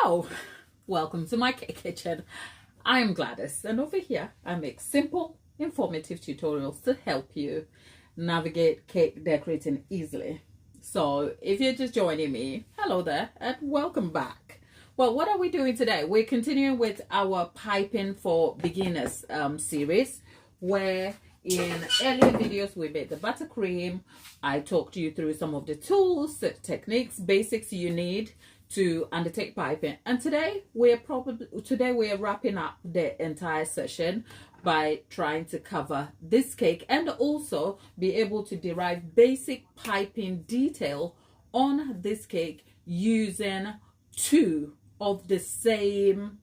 Hello, welcome to my cake kitchen. I'm Gladys, and over here I make simple, informative tutorials to help you navigate cake decorating easily. So if you're just joining me, hello there and welcome back. Well, what are we doing today? We're continuing with our piping for beginners series, where in earlier videos we made the buttercream. I talked you through some of the tools, techniques, basics you need to undertake piping, and today we're wrapping up the entire session by trying to cover this cake and also be able to derive basic piping detail on this cake using two of the same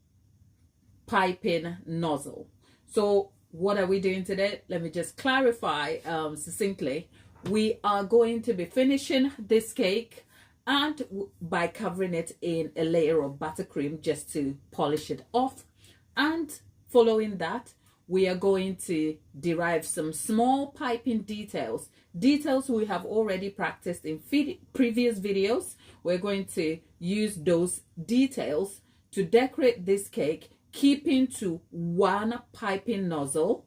piping nozzle. So what are we doing today? Let me just clarify succinctly. We are going to be finishing this cake and by covering it in a layer of buttercream just to polish it off. And following that, we are going to derive some small piping details we have already practiced in previous videos. We're going to use those details to decorate this cake, keeping to one piping nozzle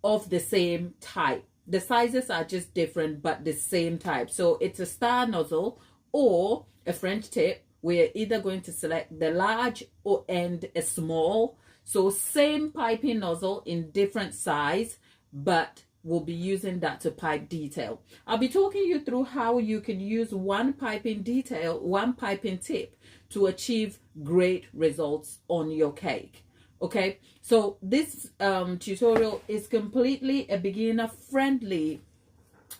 of the same type. The sizes are just different, but the same type. So it's a star nozzle or a French tip. We're either going to select the large and a small. So same piping nozzle in different size, but we'll be using that to pipe detail. I'll be talking you through how you can use one piping detail, one piping tip to achieve great results on your cake. Okay, so this tutorial is completely a beginner friendly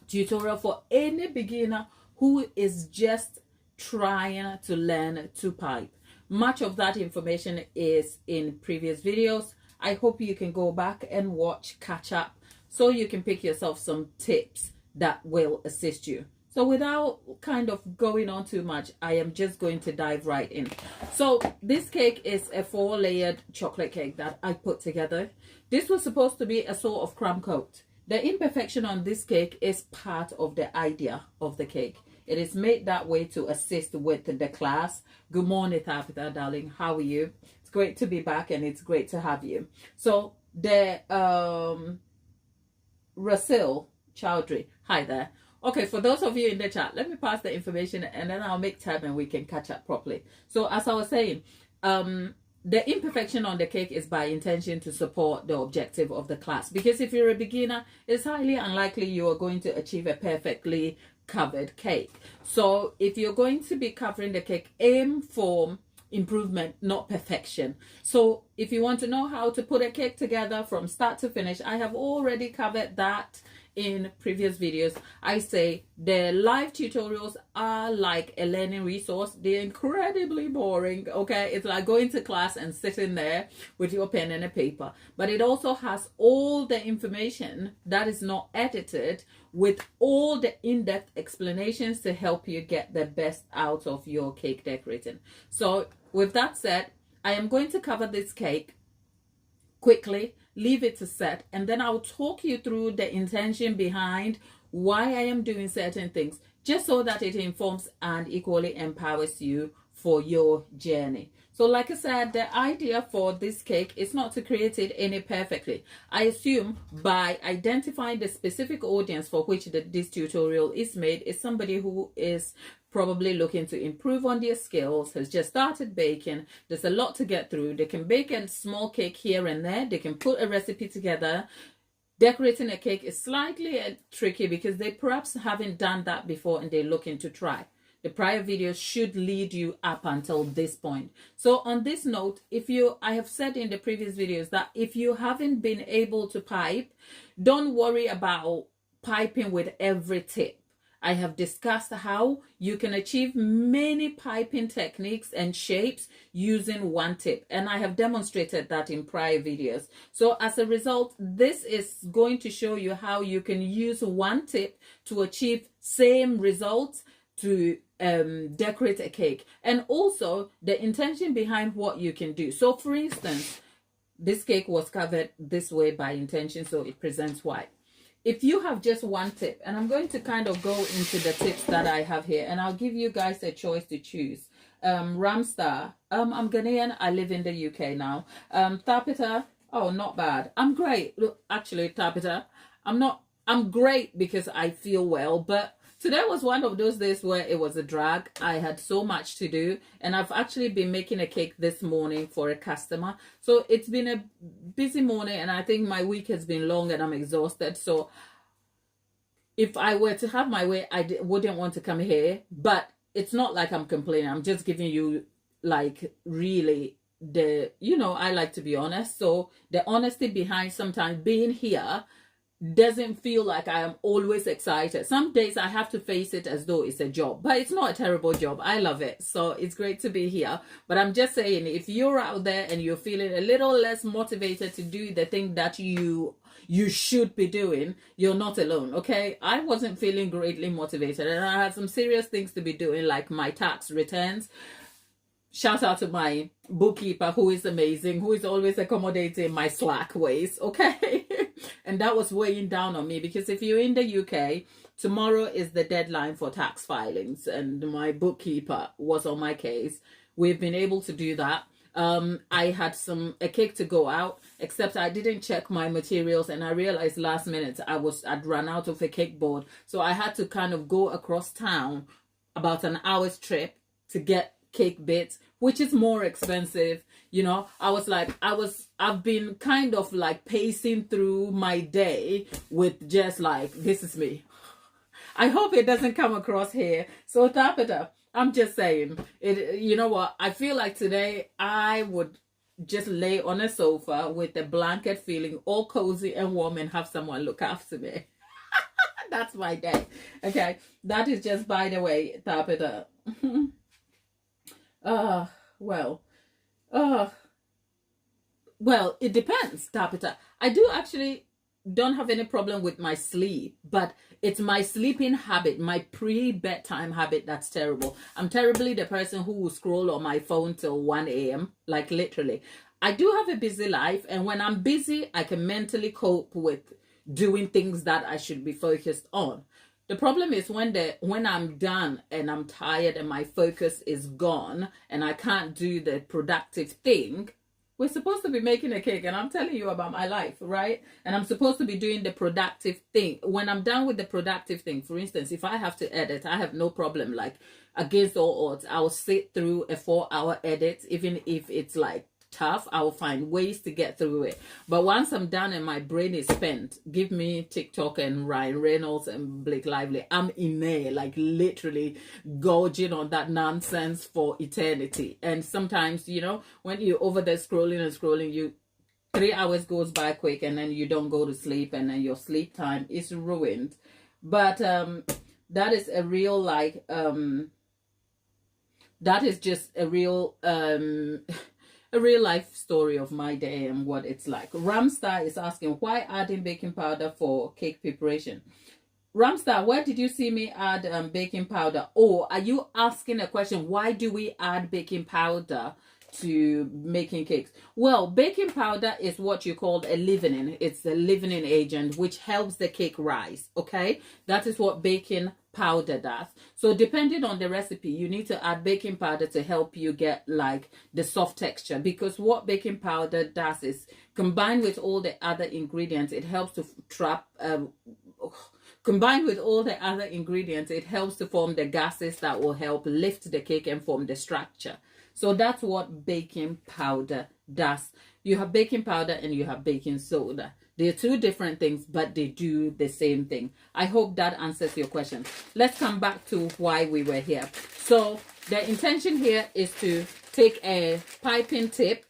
tutorial for any beginner who is just trying to learn to pipe. Much of that information is in previous videos. I hope you can go back and catch up, so you can pick yourself some tips that will assist you. So without kind of going on too much, I am just going to dive right in. So this cake is a 4-layered chocolate cake that I put together. This was supposed to be a sort of crumb coat. The imperfection on this cake is part of the idea of the cake. It is made that way to assist with the class. Good morning, Tabitha, darling. How are you? It's great to be back and it's great to have you. So the Rasil Chowdhury, hi there. Okay, for those of you in the chat, let me pass the information and then I'll make time and we can catch up properly. So as I was saying, the imperfection on the cake is by intention to support the objective of the class. Because if you're a beginner, it's highly unlikely you are going to achieve a perfectly covered cake. So if you're going to be covering the cake, aim for improvement, not perfection. So if you want to know how to put a cake together from start to finish, I have already covered that in previous videos. I say the live tutorials are like a learning resource. They're incredibly boring. Okay, it's like going to class and sitting there with your pen and a paper, but it also has all the information that is not edited, with all the in-depth explanations to help you get the best out of your cake decorating. So with that said, I am going to cover this cake quickly, leave it to set, and then I'll talk you through the intention behind why I am doing certain things, just so that it informs and equally empowers you for your journey. So like I said, the idea for this cake is not to create it any perfectly. I assume by identifying the specific audience for which this tutorial is made is somebody who is probably looking to improve on their skills, has just started baking. There's a lot to get through. They can bake a small cake here and there. They can put a recipe together. Decorating a cake is slightly tricky because they perhaps haven't done that before and they're looking to try. The prior videos should lead you up until this point. So on this note, I have said in the previous videos that if you haven't been able to pipe, don't worry about piping with every tip. I have discussed how you can achieve many piping techniques and shapes using one tip, and I have demonstrated that in prior videos. So as a result, this is going to show you how you can use one tip to achieve same results to decorate a cake, and also the intention behind what you can do. So for instance, this cake was covered this way by intention, so it presents white. if you have just one tip, and I'm going to kind of go into the tips that I have here, and I'll give you guys a choice to choose. Ramstar, I'm Ghanaian, I live in the UK now. Tapita, oh, not bad. I'm great. Look, actually, Tapita, I'm great because I feel well, but today was one of those days where it was a drag. I had so much to do, and I've actually been making a cake this morning for a customer. So it's been a busy morning, and I think my week has been long and I'm exhausted. So if I were to have my way, wouldn't want to come here, but it's not like I'm complaining. I'm just giving you like really I like to be honest. So the honesty behind sometimes being here doesn't feel like I am always excited. Some days I have to face it as though it's a job, but it's not a terrible job. I love it. So it's great to be here. But I'm just saying, if you're out there and you're feeling a little less motivated to do the thing that you should be doing, you're not alone. Okay, I wasn't feeling greatly motivated, and I had some serious things to be doing, like my tax returns. Shout out to my bookkeeper, who is amazing, who is always accommodating my slack ways, okay? And that was weighing down on me, because if you're in the UK, tomorrow is the deadline for tax filings, and my bookkeeper was on my case. We've been able to do that. I had a cake to go out, except I didn't check my materials, and I realized last minute I'd run out of a cake board. So I had to kind of go across town, about an hour's trip, to get cake bits, which is more expensive. I've been kind of like pacing through my day with just like, this is me. I hope it doesn't come across here. So Tapita, I'm just saying it. You know what? I feel like today I would just lay on a sofa with a blanket, feeling all cozy and warm, and have someone look after me. That's my day. Okay, that is just by the way, Tapita. Well, it depends, Tapita. I do actually don't have any problem with my sleep, but it's my sleeping habit, my pre-bedtime habit, that's terrible. I'm terribly the person who will scroll on my phone till 1 a.m. Like literally. I do have a busy life, and when I'm busy, I can mentally cope with doing things that I should be focused on. The problem is when I'm done and I'm tired and my focus is gone and I can't do the productive thing. We're supposed to be making a cake, and I'm telling you about my life, right? And I'm supposed to be doing the productive thing. When I'm done with the productive thing, for instance, if I have to edit, I have no problem. Like, against all odds, I'll sit through a 4-hour edit, even if it's like tough. I will find ways to get through it. But once I'm done and my brain is spent, give me TikTok and Ryan Reynolds and Blake Lively. I'm in there, like literally gorging on that nonsense for eternity. And sometimes, when you're over there scrolling and scrolling, 3 hours goes by quick, and then you don't go to sleep, and then your sleep time is ruined. But that is a real that is just a real a real life story of my day and what it's like. Ramstar is asking, why adding baking powder for cake preparation? Ramstar, where did you see me add baking powder? Or are you asking a question, why do we add baking powder to making cakes? Well, baking powder is what you call a leavening. It's a leavening agent which helps the cake rise, okay? That is what baking powder does. So depending on the recipe, you need to add baking powder to help you get like the soft texture, because what baking powder does is, combined with all the other ingredients, it helps to combined with all the other ingredients, it helps to form the gases that will help lift the cake and form the structure. So that's what baking powder does. You have baking powder and you have baking soda. They're two different things, but they do the same thing. I hope that answers your question. Let's come back to why we were here. So the intention here is to take a piping tip,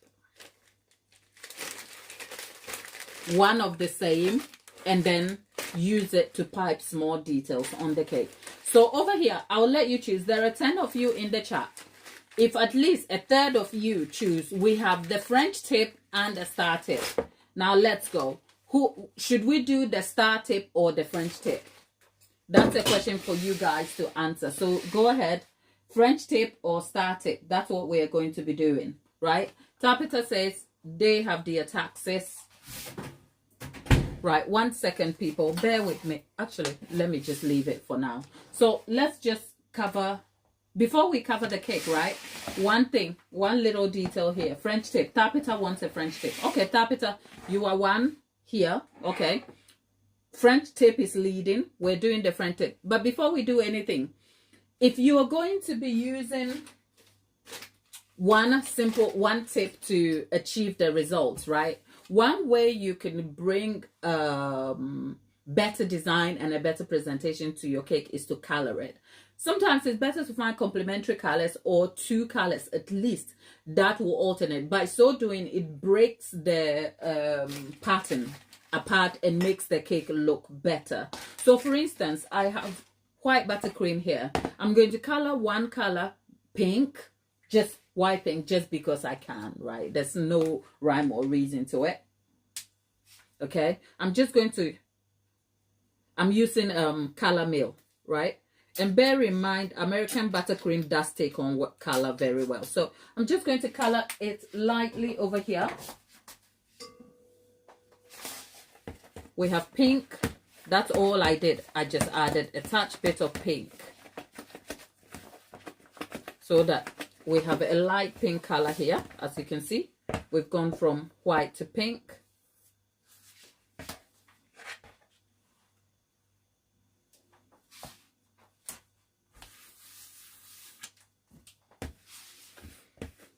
one of the same, and then use it to pipe small details on the cake. So over here, I'll let you choose. There are 10 of you in the chat. If at least a third of you choose, we have the French tip and a star tip. Now let's go. Who should we do, the star tip or the French tip? That's a question for you guys to answer. So go ahead. French tip or star tip? That's what we are going to be doing, right? Tapita says they have their taxes. Right, 1 second, people, bear with me. Actually, let me just leave it for now. So let's just cover, before we cover the cake, right? One little detail here. French tip. Tapita wants a French tip. Okay, Tapita, you are one here. Okay, French tip is leading. We're doing the French tip. But before we do anything, if you are going to be using one tip to achieve the results, right? One way you can bring better design and a better presentation to your cake is to color it. Sometimes it's better to find complementary colors or 2 colors at least that will alternate. By so doing, it breaks the pattern apart and makes the cake look better. So for instance, I have white buttercream here. I'm going to color one color pink, just white pink, just because I can, right? There's no rhyme or reason to it. Okay, I'm using color meal, right? And bear in mind, American buttercream does take on what color very well. So I'm just going to color it lightly over here. We have pink. That's all I did. I just added a touch bit of pink so that we have a light pink color here. As you can see, we've gone from white to pink.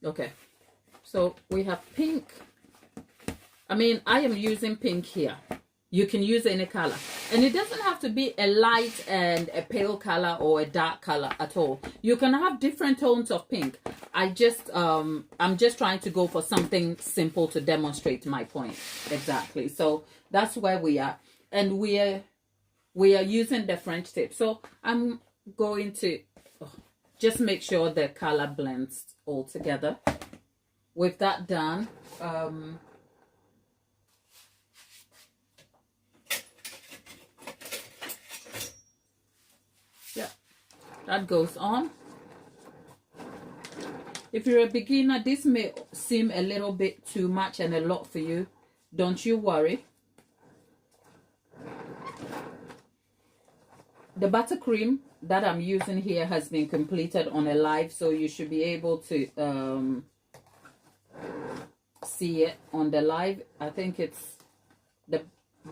Okay, so we have pink. I mean, I am using pink here. You can use any color, and it doesn't have to be a light and a pale color or a dark color at all. You can have different tones of pink. I'm just trying to go for something simple to demonstrate my point. Exactly. So that's where we are, and we are using the French tip. So I'm going to just make sure the color blends all together. With that done, yeah, that goes on. If you're a beginner, this may seem a little bit too much and a lot for you. Don't you worry. The buttercream that I'm using here has been completed on a live, so you should be able to see it on the live. I think it's the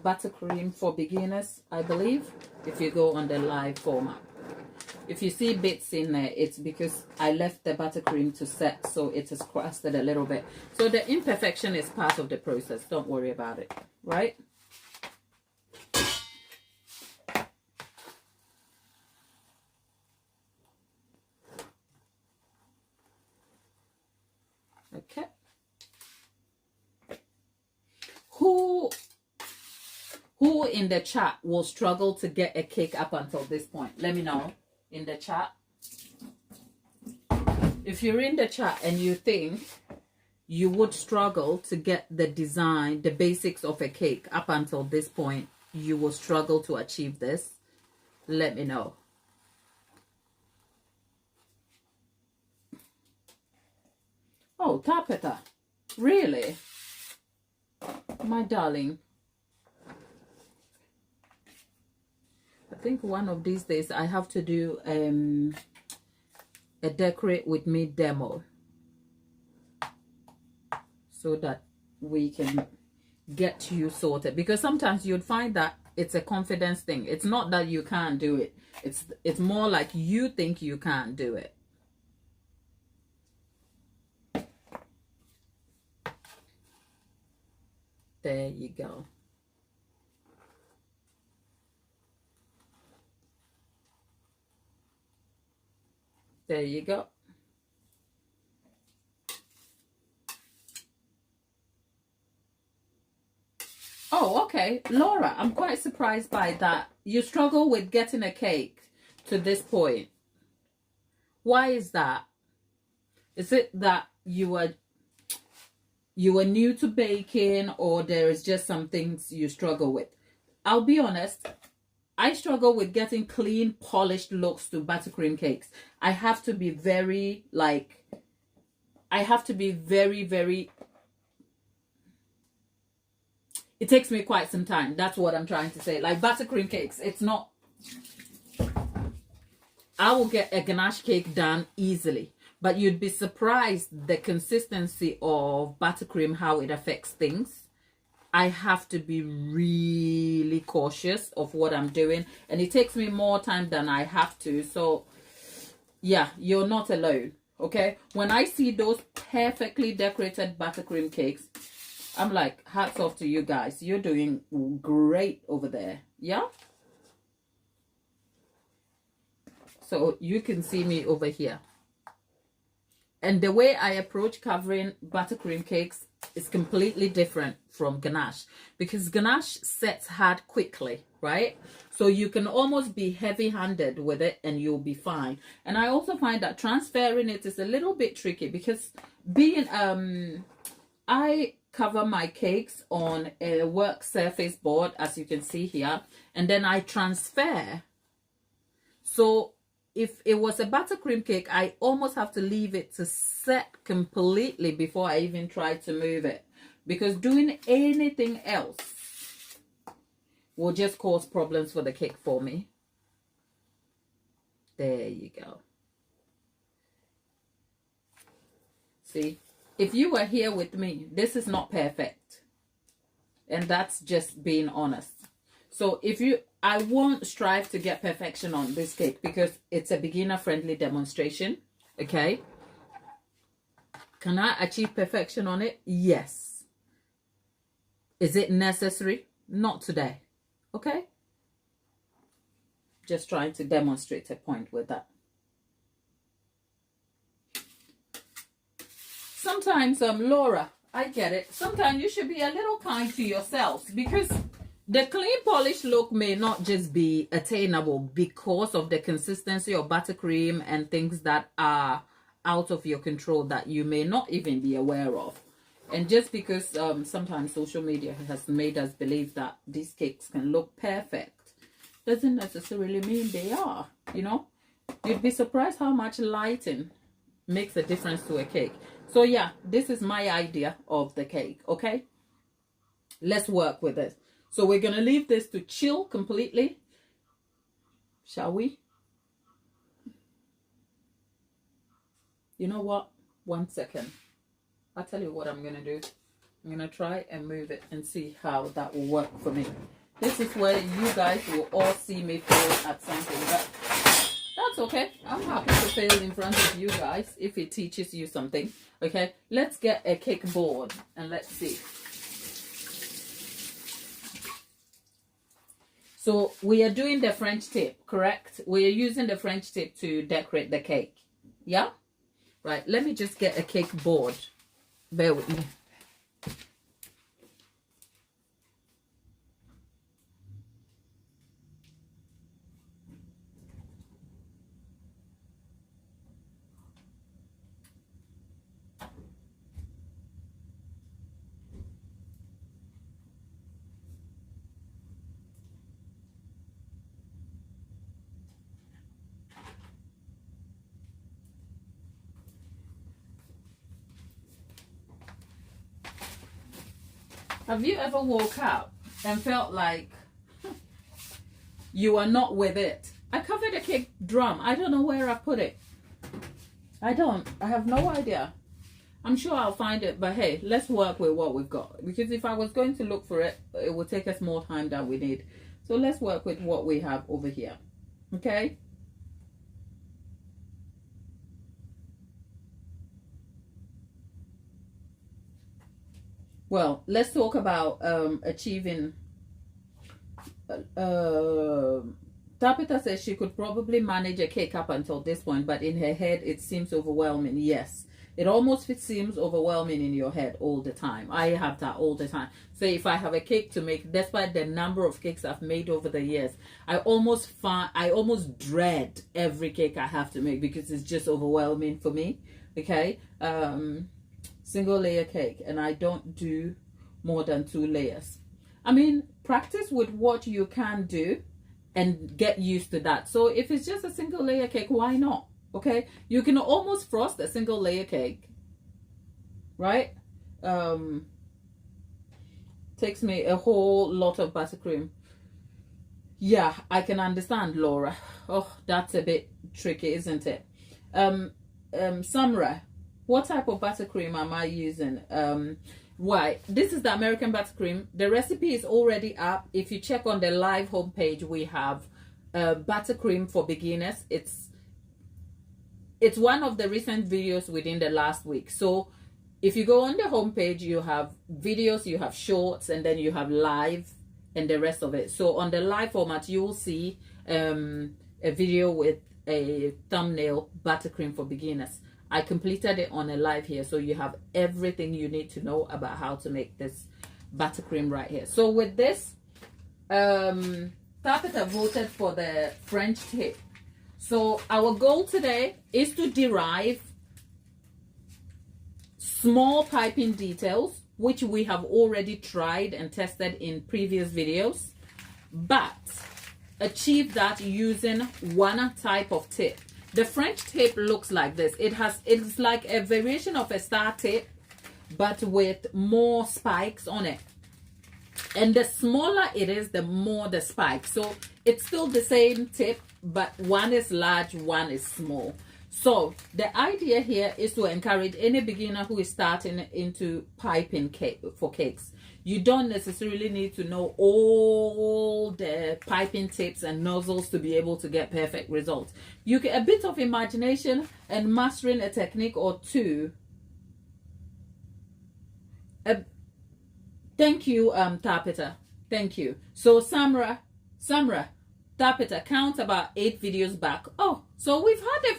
buttercream for beginners, I believe, if you go on the live format. If you see bits in there, it's because I left the buttercream to set, so it has crusted a little bit. So the imperfection is part of the process. Don't worry about it, right? Okay. Who in the chat will struggle to get a cake up until this point? Let me know in the chat. If you're in the chat and you think you would struggle to get the design, the basics of a cake up until this point, you will struggle to achieve this, let me know. Oh, Tapita, really? My darling. I think one of these days I have to do a decorate with me demo so that we can get you sorted, because sometimes you'd find that it's a confidence thing. It's not that you can't do it. It's more like you think you can't do it. There you go. There you go. Oh, okay. Laura, I'm quite surprised by that. You struggle with getting a cake to this point. Why is that? Is it that you were new to baking, or there is just some things you struggle with? I'll be honest. I struggle with getting clean, polished looks to buttercream cakes. I have to be very, very it takes me quite some time. That's what I'm trying to say. Like buttercream cakes, it's not, I will get a ganache cake done easily, but you'd be surprised the consistency of buttercream, how it affects things. I have to be really cautious of what I'm doing, and it takes me more time than I have to. So yeah, you're not alone. Okay, when I see those perfectly decorated buttercream cakes, I'm like, hats off to you guys. You're doing great over there. Yeah. So you can see me over here. And the way I approach covering buttercream cakes is completely different from ganache, because ganache sets hard quickly, right? So you can almost be heavy-handed with it and you'll be fine. And I also find that transferring it is a little bit tricky, because being I cover my cakes on a work surface board, as you can see here, and then I transfer. So if it was a buttercream cake, I almost have to leave it to set completely before I even try to move it, because doing anything else will just cause problems for the cake for me. There you go. See, if you were here with me, this is not perfect, and that's just being honest. So I won't strive to get perfection on this cake, because it's a beginner-friendly demonstration, okay? Can I achieve perfection on it? Yes. Is it necessary? Not today, okay? Just trying to demonstrate a point with that. Sometimes, Laura, I get it. Sometimes you should be a little kind to yourselves, because the clean polished look may not just be attainable because of the consistency of buttercream and things that are out of your control that you may not even be aware of. And just because sometimes social media has made us believe that these cakes can look perfect doesn't necessarily mean they are, you know. You'd be surprised how much lighting makes a difference to a cake. So yeah, this is my idea of the cake, okay? Let's work with it. So we're going to leave this to chill completely. Shall we? You know what? 1 second. I'll tell you what I'm going to do. I'm going to try and move it and see how that will work for me. This is where you guys will all see me fail at something. But that's okay. I'm happy to fail in front of you guys if it teaches you something. Okay? Let's get a cake board and let's see. So we are doing the French tip, correct? We are using the French tip to decorate the cake. Yeah? Right, let me just get a cake board. Bear with me. Have you ever woke up and felt like you are not with it? I covered a cake drum. I don't know where I put it. I have no idea. I'm sure I'll find it, but hey, let's work with what we've got. Because if I was going to look for it, it would take us more time than we need. So let's work with what we have over here. Okay? Well, let's talk about achieving. Tabitha says she could probably manage a cake up until this point, but in her head it seems overwhelming. Yes, it almost seems overwhelming in your head all the time. I have that all the time. So if I have a cake to make, despite the number of cakes I've made over the years, I almost dread every cake I have to make because it's just overwhelming for me. Okay. Single layer cake, and I don't do more than 2 layers. I mean, practice with what you can do and get used to that. So if it's just a single layer cake, why not? Okay, you can almost frost a single layer cake, right? Takes me a whole lot of buttercream. Yeah, I can understand, Laura. Oh, that's a bit tricky, isn't it? Samra, what type of buttercream am I using? Why? This is the American buttercream. The recipe is already up. If you check on the live homepage, we have buttercream for beginners. It's one of the recent videos within the last week. So if you go on the homepage, you have videos, you have shorts, and then you have live and the rest of it. So on the live format, you will see a video with a thumbnail, buttercream for beginners. I completed it on a live here, so you have everything you need to know about how to make this buttercream right here. So with this, Tabitha voted for the French tip. So our goal today is to derive small piping details, which we have already tried and tested in previous videos, but achieve that using one type of tip. The French tip looks like this. It's like a variation of a star tip, but with more spikes on it. And the smaller it is, the more the spikes. So it's still the same tip, but one is large, one is small. So the idea here is to encourage any beginner who is starting into piping cake for cakes. You don't necessarily need to know all the piping tips and nozzles to be able to get perfect results. You get a bit of imagination and mastering a technique or two. Thank you, Tapita. Thank you. So Samra, Tapita, count about 8 videos back. Oh, so we have had a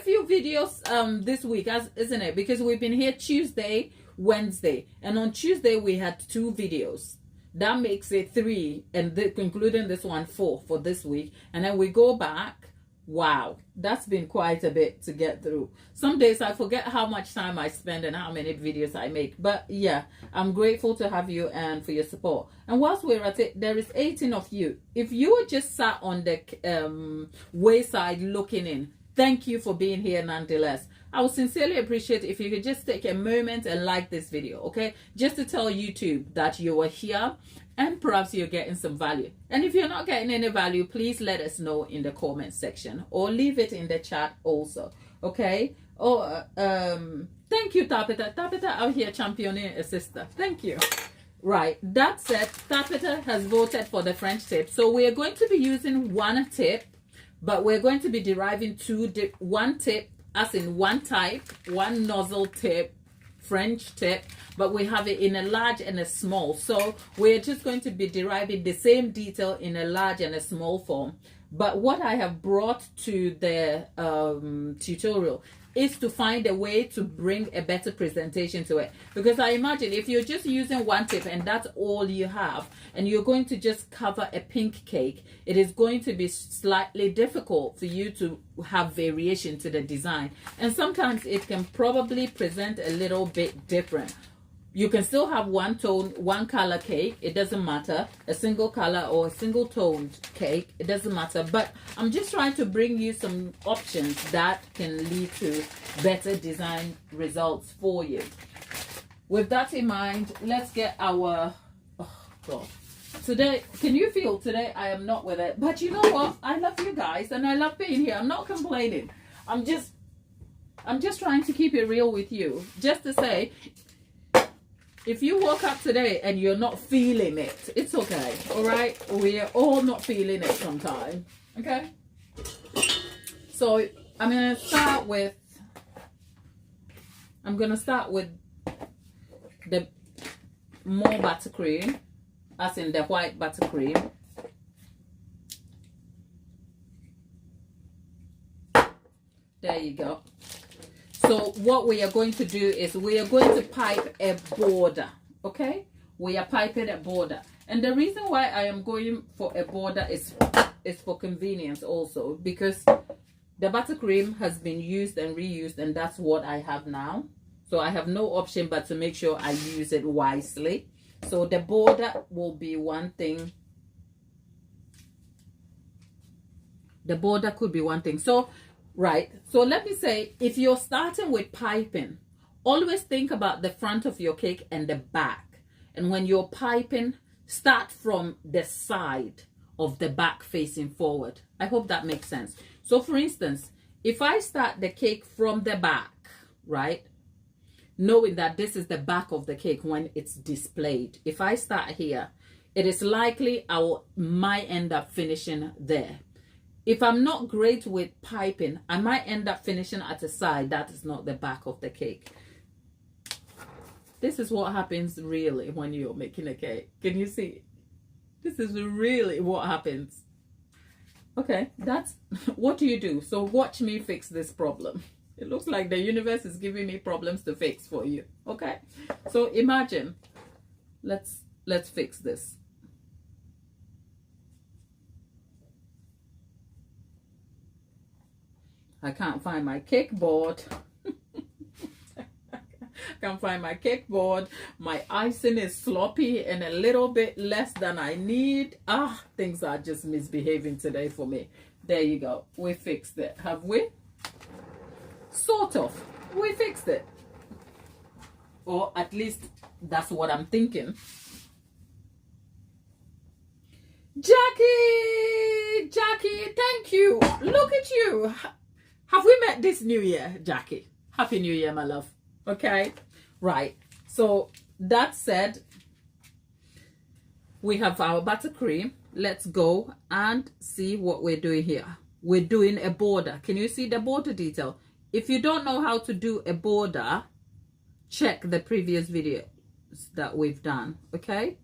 few videos this week, isn't it? Because we've been here Tuesday, Wednesday, and on Tuesday we had 2 videos. That makes it 3, and including this one 4 for this week. And then we go back. Wow, that's been quite a bit to get through. Some days I forget how much time I spend and how many videos I make. But yeah, I'm grateful to have you and for your support. And whilst we're at it, there is 18 of you. If you were just sat on the wayside looking in, thank you for being here nonetheless. I would sincerely appreciate if you could just take a moment and like this video, okay? Just to tell YouTube that you are here and perhaps you're getting some value. And if you're not getting any value, please let us know in the comment section or leave it in the chat also, okay? Oh, thank you, Tapita. Tapita out here championing a sister. Thank you. Right, that said, Tapita has voted for the French tip. So we're going to be using one tip, but we're going to be deriving one tip, as in one type, one nozzle tip, French tip, but we have it in a large and a small. So we're just going to be deriving the same detail in a large and a small form. But what I have brought to the tutorial is to find a way to bring a better presentation to it. Because I imagine if you're just using one tip and that's all you have, and you're going to just cover a pink cake, it is going to be slightly difficult for you to have variation to the design. And sometimes it can probably present a little bit different. You can still have one tone, one color cake. It doesn't matter. A single color or a single toned cake. It doesn't matter. But I'm just trying to bring you some options that can lead to better design results for you. With that in mind, let's get our... Oh, God. Today, can you feel today I am not with it? But you know what? I love you guys and I love being here. I'm not complaining. I'm just trying to keep it real with you. Just to say... If you woke up today and you're not feeling it, it's okay, all right? We're all not feeling it sometimes, okay? So I'm going to start with the more buttercream, as in the white buttercream. There you go. So what we are going to do is we are going to pipe a border, okay? We are piping a border. And the reason why I am going for a border is for convenience also, because the buttercream has been used and reused, and that's what I have now. So I have no option but to make sure I use it wisely. So the border will be one thing. The border could be one thing. So right, so let me say, if you're starting with piping, always think about the front of your cake and the back. And when you're piping, start from the side of the back facing forward. I hope that makes sense. So for instance, if I start the cake from the back, right, knowing that this is the back of the cake when it's displayed, if I start here, it is likely might end up finishing there. If I'm not great with piping, I might end up finishing at the side. That is not the back of the cake. This is what happens really when you're making a cake. Can you see? This is really what happens. Okay, that's what do you do? So watch me fix this problem. It looks like the universe is giving me problems to fix for you. Okay, so imagine, let's fix this. I can't find my cake board. Can't find my cake board. My icing is sloppy and a little bit less than I need. Things are just misbehaving today for me. There you go. We fixed it, have we? Sort of. We fixed it. Or at least that's what I'm thinking. Jackie! Jackie, thank you. Look at you. Have we met this new year, Jackie? Happy New Year, my love. Okay, right. So that said, we have our buttercream. Let's go and see what we're doing here. We're doing a border. Can you see the border detail? If you don't know how to do a border, check the previous videos that we've done. Okay.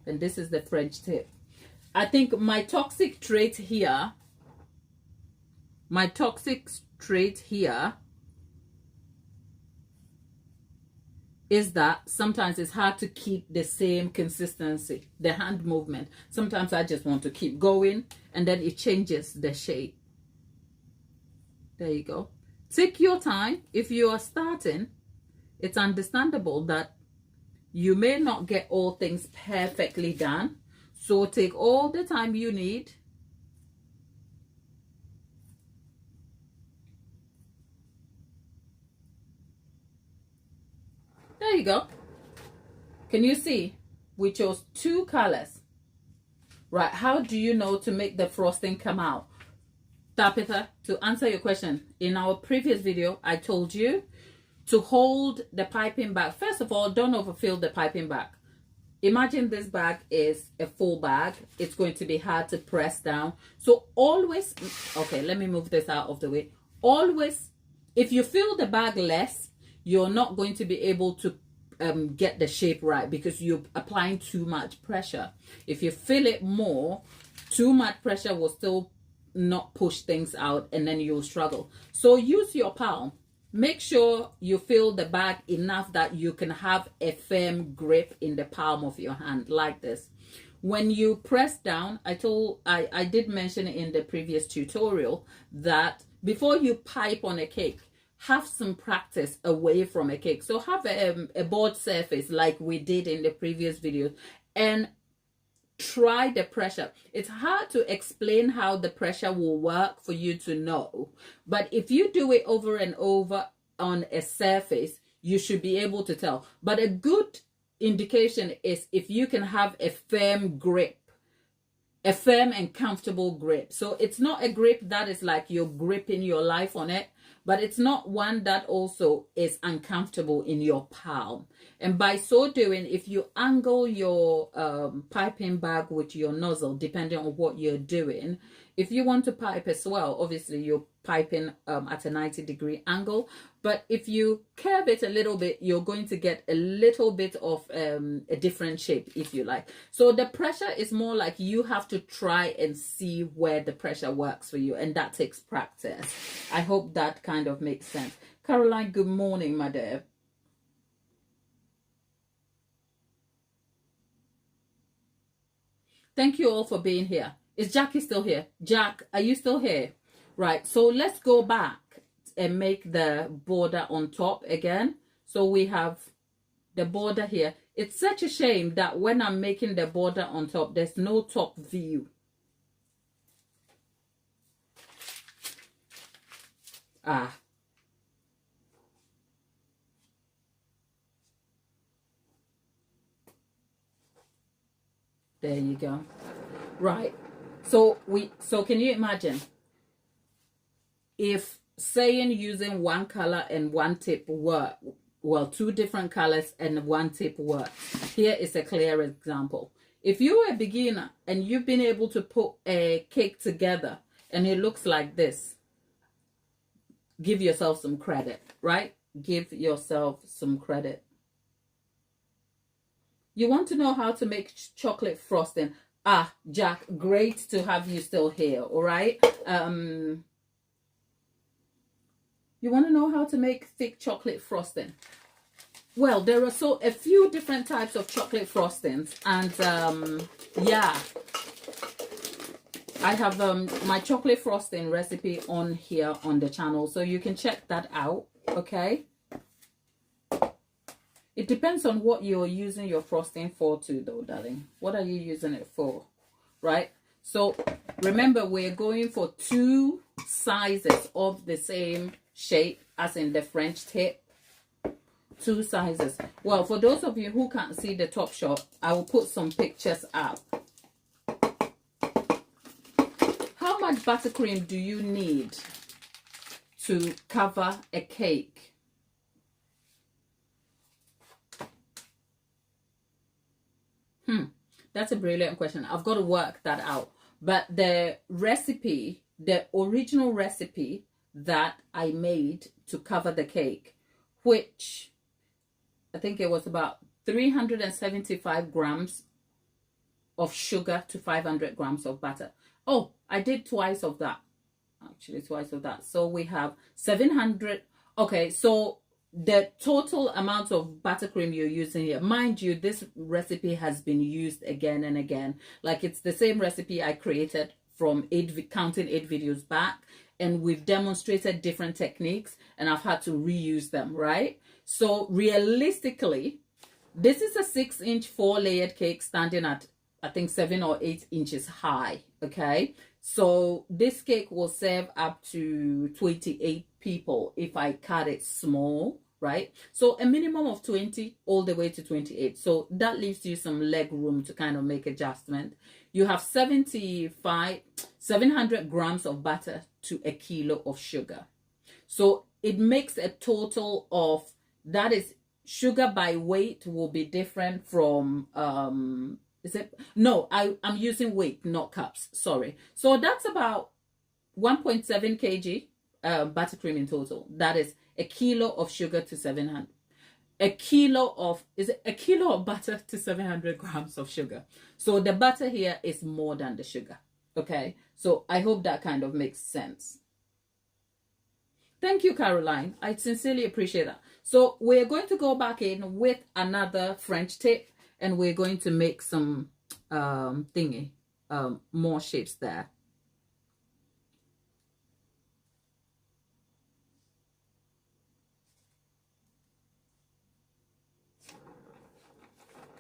And this is the French tip. I think my toxic trait here is that sometimes it's hard to keep the same consistency, the hand movement. Sometimes I just want to keep going and then it changes the shape. There you go. Take your time. If you are starting, it's understandable that you may not get all things perfectly done. So take all the time you need. There you go. Can you see? We chose 2 colors. Right, how do you know to make the frosting come out? Tabitha, to answer your question, in our previous video, I told you to hold the piping bag. First of all, don't overfill the piping bag. Imagine this bag is a full bag. It's going to be hard to press down. So always, okay, let me move this out of the way. Always, if you fill the bag less, you're not going to be able to get the shape right because you're applying too much pressure. If you fill it more, too much pressure will still not push things out and then you'll struggle. So use your palm. Make sure you fill the bag enough that you can have a firm grip in the palm of your hand like this. When you press down, I did mention in the previous tutorial that before you pipe on a cake, have some practice away from a cake. So have a board surface like we did in the previous video and try the pressure. It's hard to explain how the pressure will work for you to know. But if you do it over and over on a surface, you should be able to tell. But a good indication is if you can have a firm grip. A firm and comfortable grip. So it's not a grip that is like you're gripping your life on it, but it's not one that also is uncomfortable in your palm. And by so doing, if you angle your piping bag with your nozzle, depending on what you're doing, if you want to pipe as well, obviously you're piping at a 90-degree angle. But if you curve it a little bit, you're going to get a little bit of a different shape, if you like. So the pressure is more like you have to try and see where the pressure works for you. And that takes practice. I hope that kind of makes sense. Caroline, good morning, my dear. Thank you all for being here. Is Jackie still here? Jack, are you still here? Right, so let's go back and make the border on top again. So we have the border here. It's such a shame that when I'm making the border on top, there's no top view. There you go. Right. So can you imagine if saying using one color and one tip work, well, two different colors and one tip work. Here is a clear example. If you're a beginner and you've been able to put a cake together and it looks like this, give yourself some credit, right? Give yourself some credit. You want to know how to make chocolate frosting? Ah, Jack, great to have you still here, all right? You want to know how to make thick chocolate frosting? Well, there are a few different types of chocolate frostings, and yeah, I have my chocolate frosting recipe on here on the channel, so you can check that out, okay? It depends on what you're using your frosting for too, though, darling. What are you using it for, right? So remember, we're going for 2 sizes of the same shape as in the French tip. 2 sizes. Well, for those of you who can't see the top shot, I will put some pictures up. How much buttercream do you need to cover a cake? That's a brilliant question. I've got to work that out. But the recipe, the original recipe that I made to cover the cake, which I think it was about 375 grams of sugar to 500 grams of butter. Oh, I did twice of that. Actually, twice of that. So we have 700. Okay, so the total amount of buttercream you're using here, mind you, this recipe has been used again and again. Like, it's the same recipe I created from counting 8 videos back, and we've demonstrated different techniques and I've had to reuse them, right? So realistically, this is a 6-inch 4-layered cake standing at, I think, 7 or 8 inches high, okay? So this cake will serve up to 28 people if I cut it small, right? So a minimum of 20 all the way to 28. So that leaves you some leg room to kind of make adjustment. You have 700 grams of butter to a kilo of sugar. So it makes a total of, that is, sugar by weight will be different from, is it? No, I'm using weight, not cups. Sorry. So that's about 1.7 kg buttercream in total. That is a kilo of sugar to 700. A kilo of butter to 700 grams of sugar. So the butter here is more than the sugar. Okay. So I hope that kind of makes sense. Thank you, Caroline. I sincerely appreciate that. So we're going to go back in with another French tip, and we're going to make some more shapes there.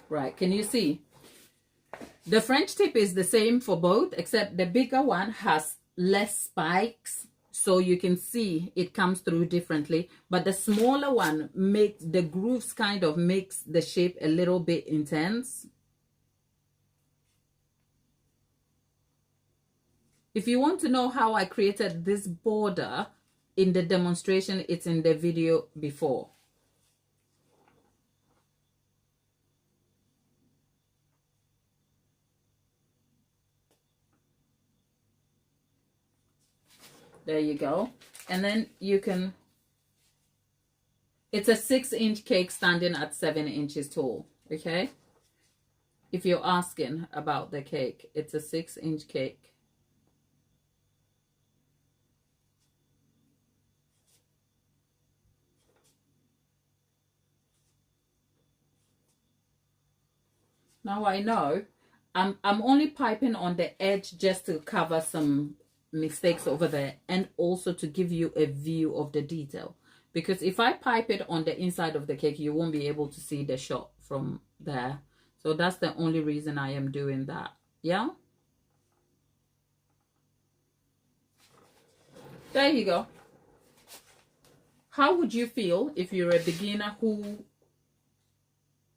Right, can you see? The French tip is the same for both, except the bigger one has less spikes, so you can see it comes through differently. But the smaller one makes the grooves, kind of makes the shape a little bit intense. If you want to know how I created this border in the demonstration, it's in the video before. There you go. And then you can, it's a 6-inch cake standing at 7 inches tall, okay? If you're asking about the cake, it's a 6-inch cake. Now I know I'm only piping on the edge just to cover some mistakes over there, and also to give you a view of the detail, because if I pipe it on the inside of the cake, you won't be able to see the shot from there. So that's the only reason I am doing that. Yeah, there you go. How would you feel if you're a beginner who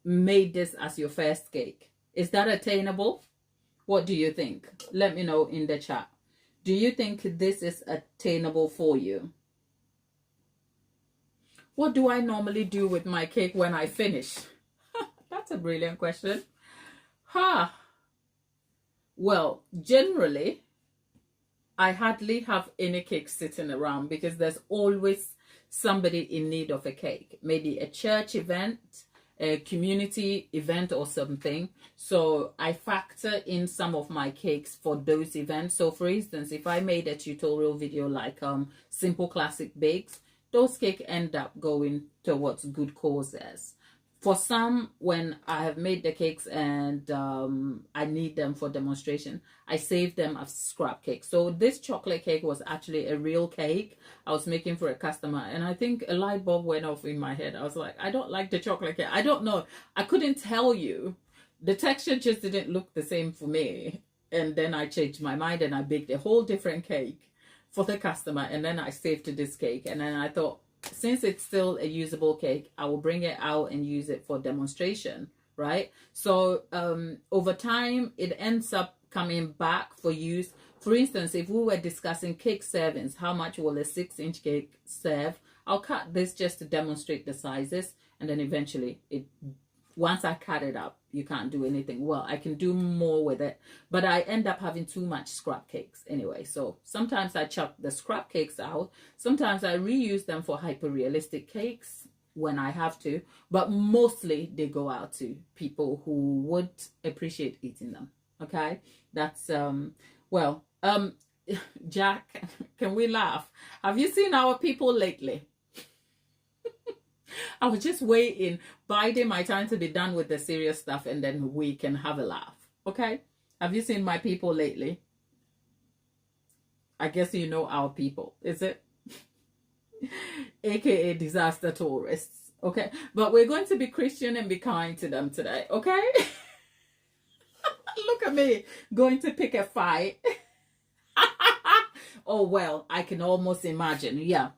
made this as your first cake? Is that attainable? What do you think? Let me know in the chat. Do you think this is attainable for you? What do I normally do with my cake when I finish? That's a brilliant question. Well, generally, I hardly have any cake sitting around because there's always somebody in need of a cake. Maybe a church event, a community event or something. So I factor in some of my cakes for those events. So for instance, if I made a tutorial video like simple classic bakes, those cakes end up going towards good causes. For some, when I have made the cakes and I need them for demonstration, I save them as scrap cakes. So this chocolate cake was actually a real cake I was making for a customer. And I think a light bulb went off in my head. I was like, I don't like the chocolate cake. I don't know. I couldn't tell you. The texture just didn't look the same for me. And then I changed my mind and I baked a whole different cake for the customer. And then I saved this cake. And then I thought, since it's still a usable cake, I will bring it out and use it for demonstration, right? So over time, it ends up coming back for use. For instance, if we were discussing cake servings, how much will a 6-inch cake serve? I'll cut this just to demonstrate the sizes, and then eventually, once I cut it up, you can't do anything. Well, I can do more with it, but I end up having too much scrap cakes anyway. So sometimes I chuck the scrap cakes out. Sometimes I reuse them for hyper-realistic cakes when I have to, but mostly they go out to people who would appreciate eating them. Okay, that's Jack, can we laugh? Have you seen our people lately? I was just waiting, biding my time to be done with the serious stuff, and then we can have a laugh. Okay? Have you seen my people lately? I guess you know our people, is it? AKA disaster tourists. Okay? But we're going to be Christian and be kind to them today. Okay? Look at me going to pick a fight. Oh, well, I can almost imagine. Yeah.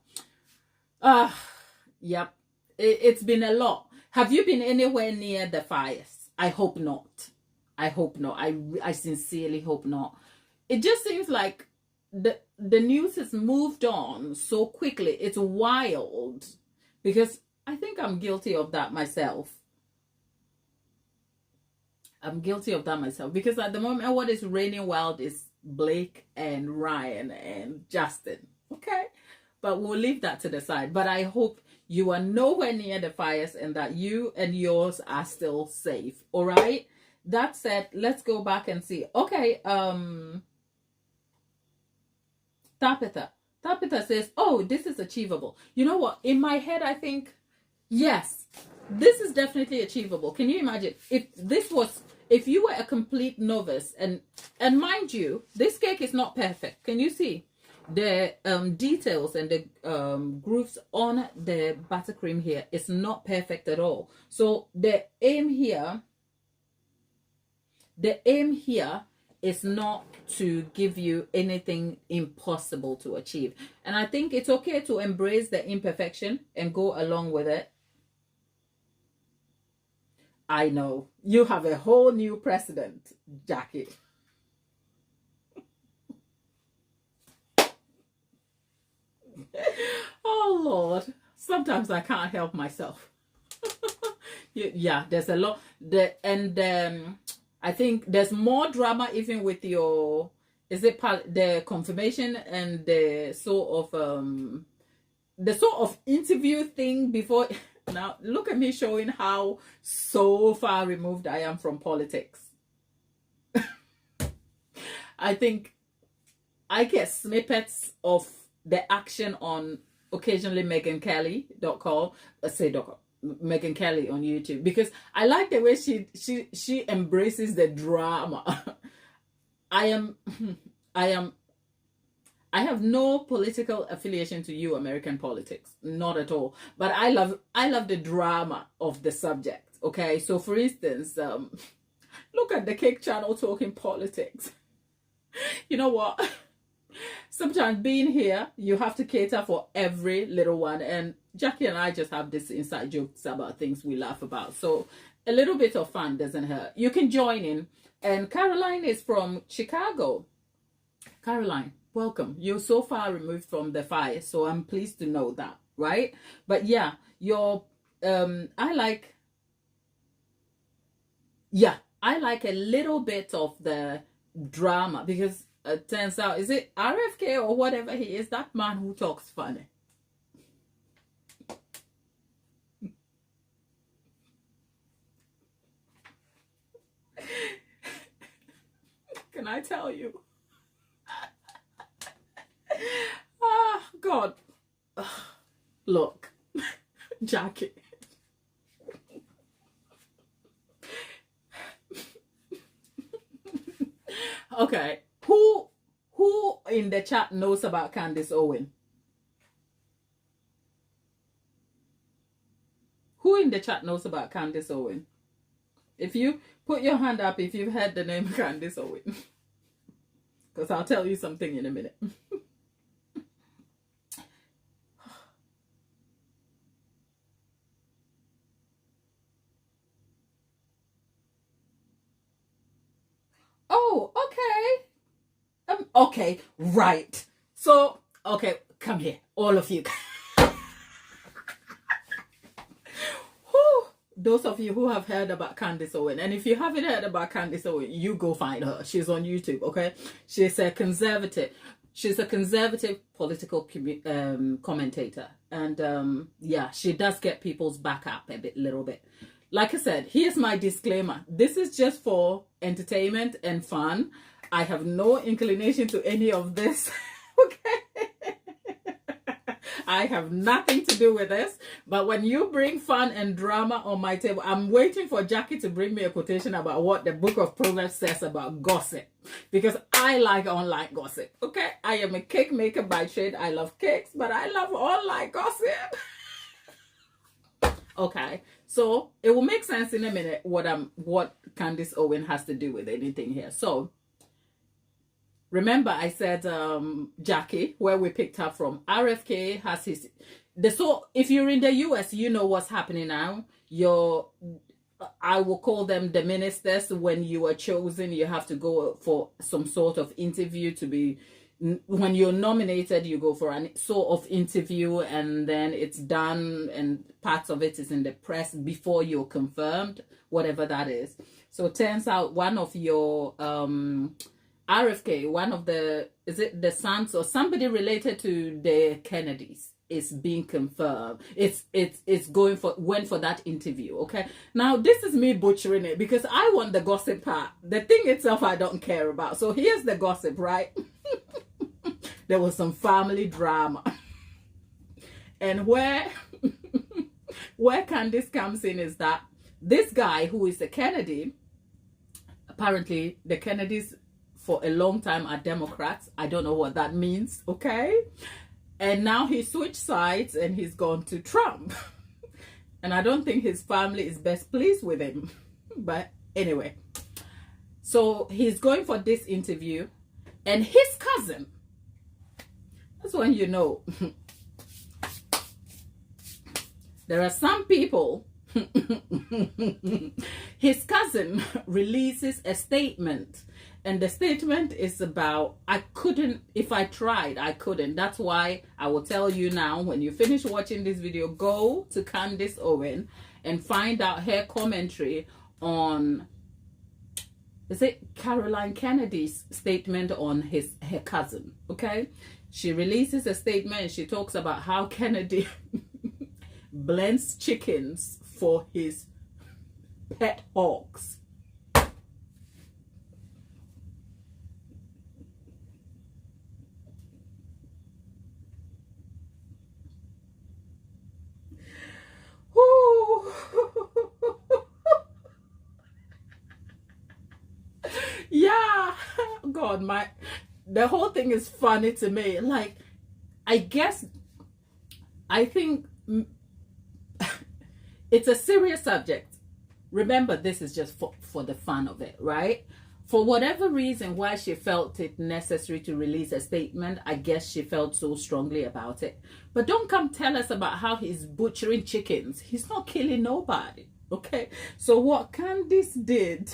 Yep. It's been a lot. Have you been anywhere near the fires? I hope not. I hope not. I sincerely hope not. It just seems like the news has moved on so quickly. It's wild, because I think I'm guilty of that myself. I'm guilty of that myself, because at the moment what is raining wild is Blake and Ryan and Justin. Okay? But we'll leave that to the side. But I hope you are nowhere near the fires and that you and yours are still safe. All right? That said, let's go back and see. Okay, Tapitha says, oh, this is achievable. You know what? In my head, I think, yes, this is definitely achievable. Can you imagine if you were a complete novice, and mind you, this cake is not perfect. Can you see? The details and the grooves on the buttercream here is not perfect at all. So the aim here is not to give you anything impossible to achieve. And I think it's okay to embrace the imperfection and go along with it. I know you have a whole new precedent, Jackie. Oh Lord, sometimes I can't help myself. Yeah, there's a lot. I think there's more drama even with your, is it the confirmation and the sort of interview thing before. Now look at me showing how so far removed I am from politics. I think I get snippets of the action on occasionally MeganKelly.com, Megan Kelly on YouTube, because I like the way she embraces the drama. I have no political affiliation to you American politics, not at all. But I love the drama of the subject. Okay, so for instance, look at the Cake Channel talking politics. You know what? Sometimes being here, you have to cater for every little one. And Jackie and I just have this inside jokes about things we laugh about. So a little bit of fun doesn't hurt. You can join in. And Caroline is from Chicago. Caroline, welcome. You're so far removed from the fire, so I'm pleased to know that, right? But yeah, I like a little bit of the drama, because it turns out, is it RFK or whatever he is, that man who talks funny? Can I tell you? Ah, God. Look, Jackie. Okay, who in the chat knows about Candace Owen? Who in the chat knows about Candace Owen? If you put your hand up if you've heard the name Candace Owen, because I'll tell you something in a minute. Oh, okay. Okay, right. So, okay, come here, all of you. Those of you who have heard about Candace Owen, and if you haven't heard about Candace Owen, you go find her. She's on YouTube, okay? She's a conservative political commentator, and yeah, she does get people's back up a little bit. Like I said, here's my disclaimer. This is just for entertainment and fun. I have no inclination to any of this, okay? I have nothing to do with this. But when you bring fun and drama on my table, I'm waiting for Jackie to bring me a quotation about what the book of Proverbs says about gossip. Because I like online gossip, okay? I am a cake maker by trade. I love cakes, but I love online gossip. Okay, so it will make sense in a minute what Candace Owen has to do with anything here. So remember, I said Jackie, where we picked up from. RFK has so if you're in the US, you know what's happening now. I will call them the ministers. When you are chosen, you have to go for some sort of interview to be. When you're nominated, you go for a sort of interview, and then it's done, and parts of it is in the press before you're confirmed, whatever that is. So it turns out one of your RFK, one of is it the sons or somebody related to the Kennedys, is being confirmed. It's went for that interview. Okay, now this is me butchering it because I want the gossip part. The thing itself I don't care about. So here's the gossip, right? There was some family drama, and where Candace comes in is that this guy who is a Kennedy, apparently the Kennedys for a long time are Democrats. I don't know what that means, okay? And now he switched sides and he's gone to Trump. And I don't think his family is best pleased with him. But anyway, so he's going for this interview, and his cousin, that's when you know there are some people. His cousin releases a statement, and the statement is about, if I tried, I couldn't. That's why I will tell you now, when you finish watching this video, go to Candace Owen and find out her commentary on, is it Caroline Kennedy's statement on her cousin, okay? She releases a statement and she talks about how Kennedy blends chickens for his pet hogs. Yeah, God, the whole thing is funny to me. Like, I think it's a serious subject. Remember, this is just for the fun of it, right? For whatever reason why she felt it necessary to release a statement, I guess she felt so strongly about it. But don't come tell us about how he's butchering chickens. He's not killing nobody. Okay, so what Candice did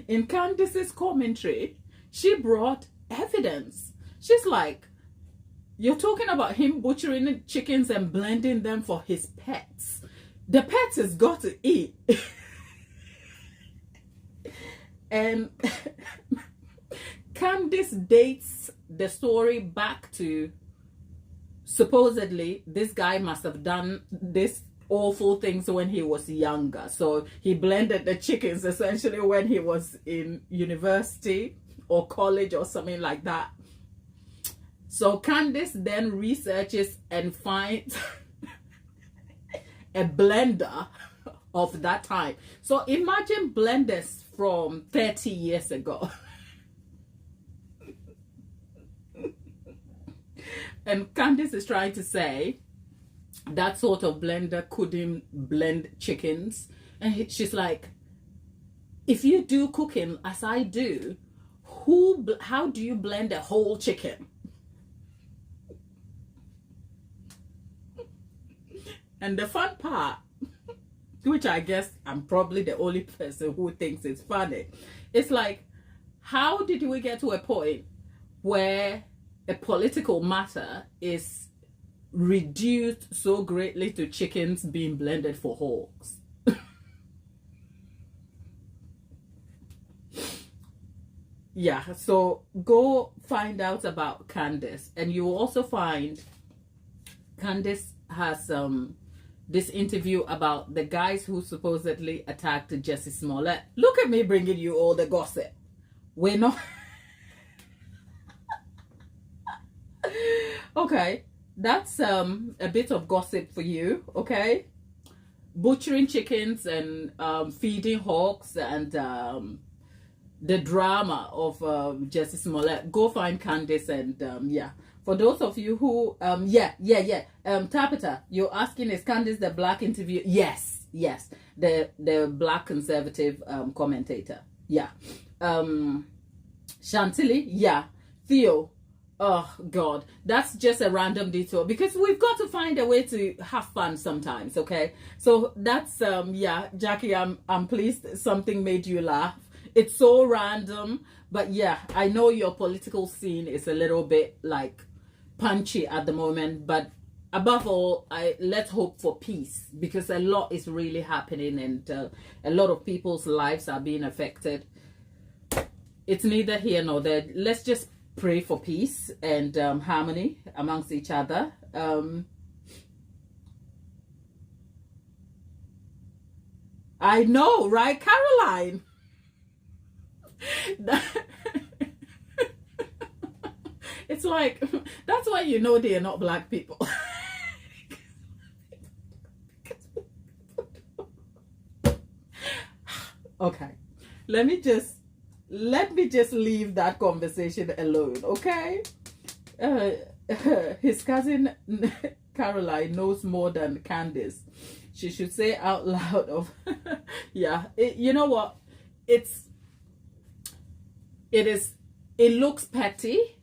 in Candice's commentary, she brought evidence. She's like, you're talking about him butchering chickens and blending them for his pets. The pets has got to eat. And Candice dates the story back to, supposedly this guy must have done this awful things when he was younger. So he blended the chickens essentially when he was in university or college or something like that. So Candice then researches and finds a blender of that time. So imagine blenders from 30 years ago. And Candice is trying to say that sort of blender couldn't blend chickens. And she's like, if you do cooking as I do, how do you blend a whole chicken? And the fun part, which I guess I'm probably the only person who thinks it's funny, it's like, how did we get to a point where a political matter is reduced so greatly to chickens being blended for hogs? Yeah, so go find out about Candice, and you will also find Candice has this interview about the guys who supposedly attacked Jussie Smollett. Look at me bringing you all the gossip. We're not. Okay, that's a bit of gossip for you. Okay, butchering chickens and feeding hogs and the drama of Jussie Smollett. Go find Candice and yeah. For those of you who Tabitha, you're asking, is Candice the black interview? Yes, the black conservative commentator. Yeah. Chantilly, yeah. Theo, oh God, that's just a random detour because we've got to find a way to have fun sometimes. Okay, so that's yeah, Jackie, I'm pleased something made you laugh. It's so random, but yeah, I know your political scene is a little bit like punchy at the moment, but above all, let's hope for peace, because a lot is really happening and a lot of people's lives are being affected. It's neither here nor there. Let's just pray for peace and harmony amongst each other. I know, right, Caroline? It's like, that's why you know they are not black people. Okay, let me just leave that conversation alone. Okay, his cousin Caroline knows more than Candice. She should say out loud of yeah, you know what, it looks petty,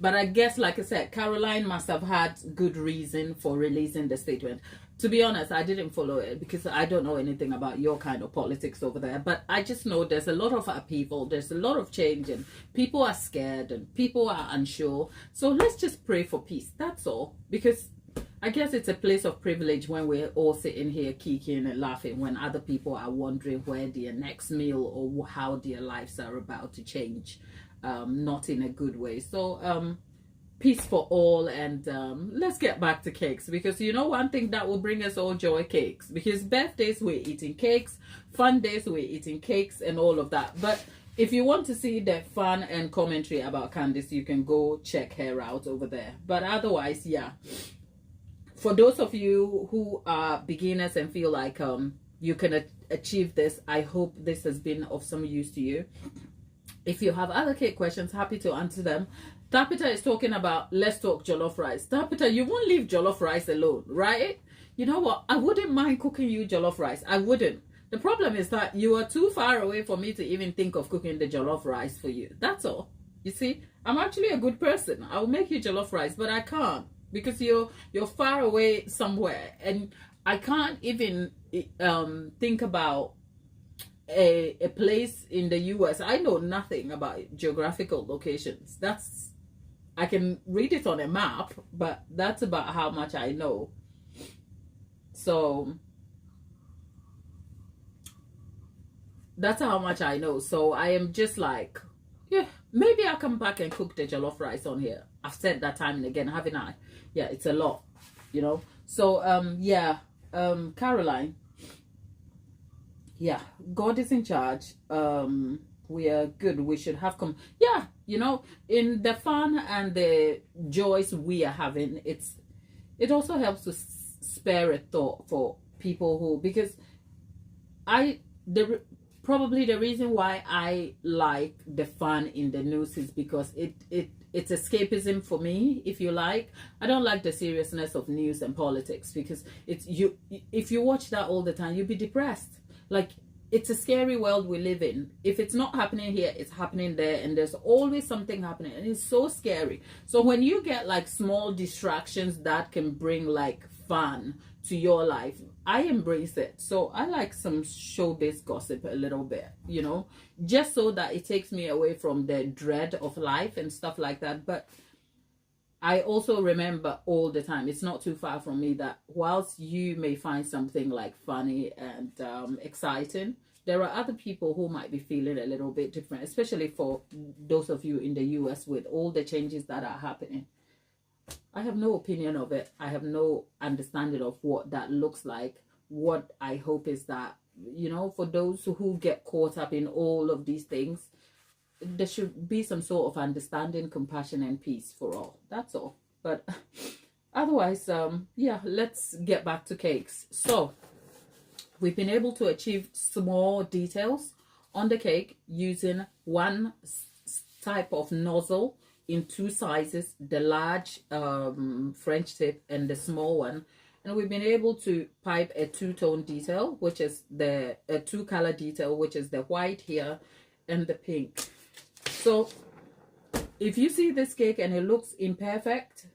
but I guess, like I said, Caroline must have had good reason for releasing the statement. To be honest, I didn't follow it because I don't know anything about your kind of politics over there. But I just know there's a lot of upheaval, there's a lot of change, and people are scared and people are unsure. So let's just pray for peace. That's all. Because I guess it's a place of privilege when we're all sitting here kicking and laughing when other people are wondering where their next meal or how their lives are about to change. Not in a good way. So peace for all, and let's get back to cakes, because you know one thing that will bring us all joy, cakes. Because birthdays we're eating cakes, fun days we're eating cakes, and all of that. But if you want to see the fun and commentary about Candice, you can go check her out over there. But otherwise, yeah, for those of you who are beginners and feel like you can achieve this, I hope this has been of some use to you. If you have other cake questions, happy to answer them. Tabitha is talking about, let's talk jollof rice. Tabitha, you won't leave jollof rice alone, right? You know what? I wouldn't mind cooking you jollof rice. I wouldn't. The problem is that you are too far away for me to even think of cooking the jollof rice for you. That's all. You see, I'm actually a good person. I'll make you jollof rice, but I can't because you're far away somewhere. And I can't even think about a place in the US. I know nothing about geographical locations. That's, I can read it on a map, but that's about how much I know. So that's how much I know. So I am just like, yeah, maybe I'll come back and cook the jollof rice on here. I've said that time and again, haven't I? Yeah, it's a lot, you know. So yeah, Caroline, yeah, God is in charge. We are good. We should have come. Yeah, you know, in the fun and the joys we are having, it also helps to spare a thought for people who, because probably the reason why I like the fun in the news is because it's escapism for me, if you like. I don't like the seriousness of news and politics, because if you watch that all the time, you'll be depressed. Like, it's a scary world we live in. If it's not happening here, it's happening there, and there's always something happening, and it's so scary. So when you get like small distractions that can bring like fun to your life, I embrace it. So I like some showbiz gossip a little bit, you know, just so that it takes me away from the dread of life and stuff like that. But I also remember all the time, it's not too far from me, that whilst you may find something like funny and exciting, there are other people who might be feeling a little bit different, especially for those of you in the US with all the changes that are happening. I have no opinion of it. I have no understanding of what that looks like. What I hope is that, you know, for those who get caught up in all of these things, there should be some sort of understanding, compassion, and peace for all. That's all. But otherwise, yeah, let's get back to cakes. So we've been able to achieve small details on the cake using one type of nozzle in two sizes, the large French tip and the small one. And we've been able to pipe a two-tone detail, which is a two-color detail, which is the white here and the pink. So if you see this cake and it looks imperfect,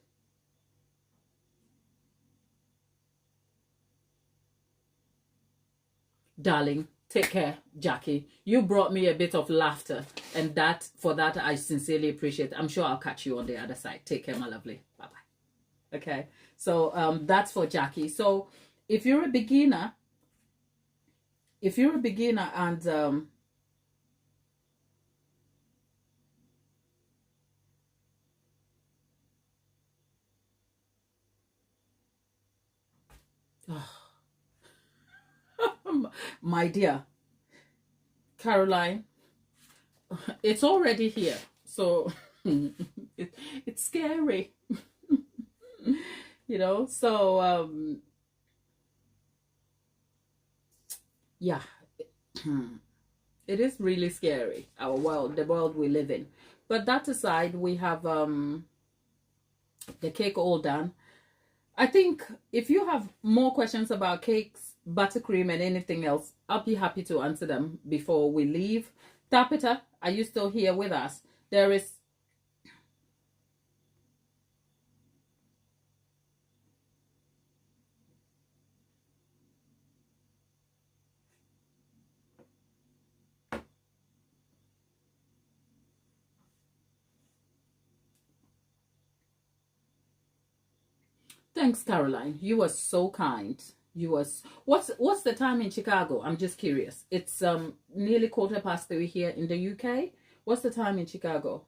darling, take care, Jackie. You brought me a bit of laughter, and for that I sincerely appreciate it. I'm sure I'll catch you on the other side. Take care, my lovely. Bye-bye. Okay, so that's for Jackie. So if you're a beginner and my dear Caroline, it's already here, so it's scary. You know, so yeah, it is really scary, our world, the world we live in. But that aside, we have the cake all done. I think if you have more questions about cakes, buttercream, and anything else, I'll be happy to answer them before we leave. Tapita, are you still here with us? There is... Thanks, Caroline. You were so kind. You was... What's the time in Chicago? I'm just curious. It's nearly 3:15 here in the UK. What's the time in Chicago?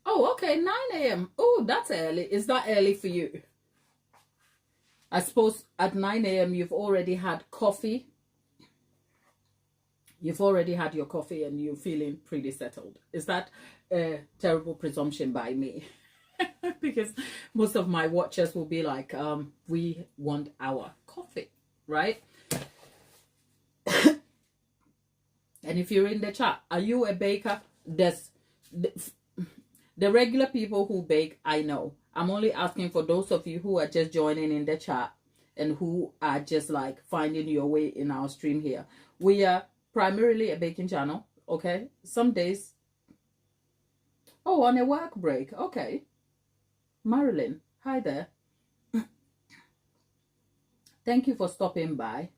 Oh, okay, 9 a.m. Oh, that's early. Is that early for you? I suppose at 9 a.m. you've already had coffee. You've already had your coffee and you're feeling pretty settled. Is that a terrible presumption by me? Because most of my watchers will be like, we want our coffee, right? And if you're in the chat, are you a baker? The regular people who bake, I know. I'm only asking for those of you who are just joining in the chat and who are just like finding your way in our stream here. We are primarily a baking channel, okay? Some days, oh, on a work break, okay. Marilyn, hi there. Thank you for stopping by.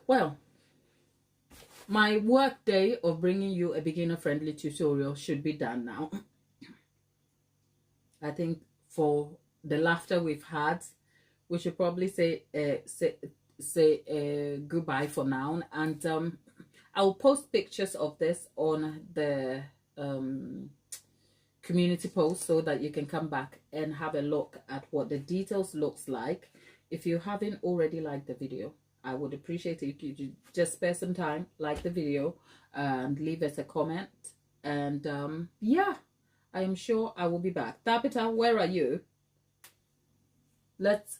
Well, my work day of bringing you a beginner-friendly tutorial should be done now. I think for the laughter we've had, we should probably say goodbye for now. And I'll post pictures of this on the community post so that you can come back and have a look at what the details looks like. If you haven't already liked the video, I would appreciate it if you just spare some time, like the video, and leave us a comment. And yeah, I am sure I will be back. Tabitha, where are you? Let's